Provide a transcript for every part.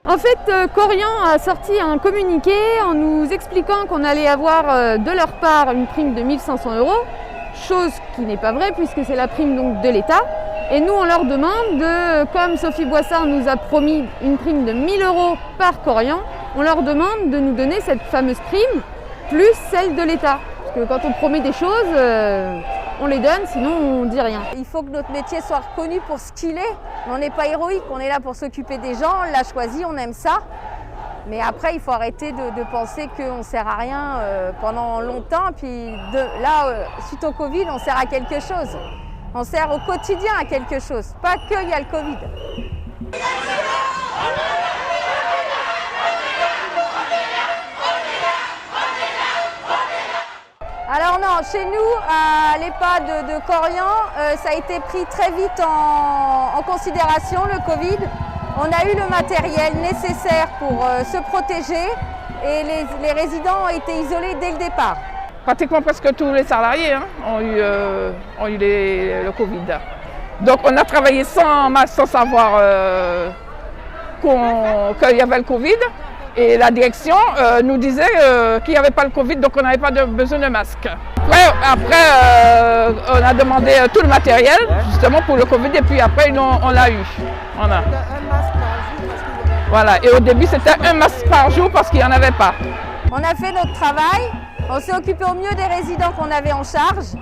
En fait, Korian a sorti un communiqué en nous expliquant qu'on allait avoir de leur part une prime de 1 500 €, chose qui n'est pas vraie puisque c'est la prime donc de l'État. Et nous, on leur demande, comme Sophie Boissard nous a promis une prime de 1 000 € par Korian, on leur demande de nous donner cette fameuse prime plus celle de l'État. Parce que quand on promet des choses, on les donne, sinon on ne dit rien. Il faut que notre métier soit reconnu pour ce qu'il est. On n'est pas héroïque, on est là pour s'occuper des gens, on l'a choisi, on aime ça. Mais après, il faut arrêter de penser qu'on ne sert à rien pendant longtemps. Puis suite au Covid, on sert à quelque chose. On sert au quotidien à quelque chose, pas qu'il y a le Covid. Alors non, chez nous, à l'EHPAD de Korian, ça a été pris très vite en considération, le Covid. On a eu le matériel nécessaire pour se protéger et les résidents ont été isolés dès le départ. Pratiquement presque tous les salariés ont eu le Covid. Donc on a travaillé sans masque, sans savoir qu'il y avait le Covid. Et la direction nous disait qu'il n'y avait pas le Covid, donc on n'avait pas besoin de masque. Après on a demandé tout le matériel, justement pour le Covid, et puis après on l'a eu. Voilà, et au début c'était un masque par jour parce qu'il n'y en avait pas. On a fait notre travail, on s'est occupé au mieux des résidents qu'on avait en charge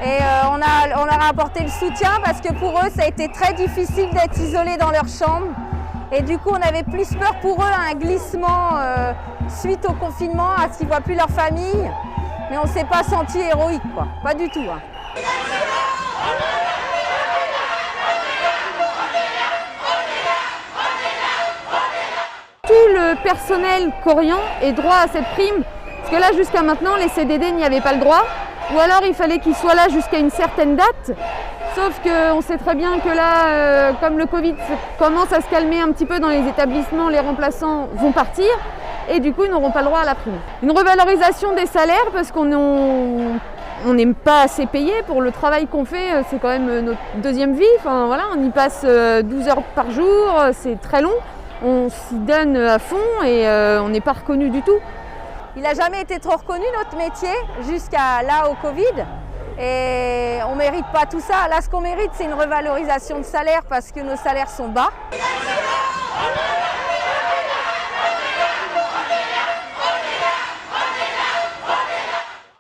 et on leur a apporté le soutien parce que pour eux ça a été très difficile d'être isolés dans leur chambre. Et du coup, on avait plus peur pour eux à un glissement suite au confinement, à ce qu'ils ne voient plus leur famille. Mais on ne s'est pas senti héroïque, quoi. Pas du tout. Tout le personnel Korian est droit à cette prime. Parce que là, jusqu'à maintenant, les CDD n'y avaient pas le droit. Ou alors, il fallait qu'ils soient là jusqu'à une certaine date. Sauf qu'on sait très bien que là, comme le Covid commence à se calmer un petit peu dans les établissements, les remplaçants vont partir et du coup ils n'auront pas le droit à la prime. Une revalorisation des salaires parce qu'on n'est pas assez payé pour le travail qu'on fait, c'est quand même notre deuxième vie. Enfin, voilà, on y passe 12 heures par jour, c'est très long, on s'y donne à fond et on n'est pas reconnu du tout. Il n'a jamais été trop reconnu notre métier jusqu'à là au Covid. Et on ne mérite pas tout ça. Là, ce qu'on mérite, c'est une revalorisation de salaire parce que nos salaires sont bas.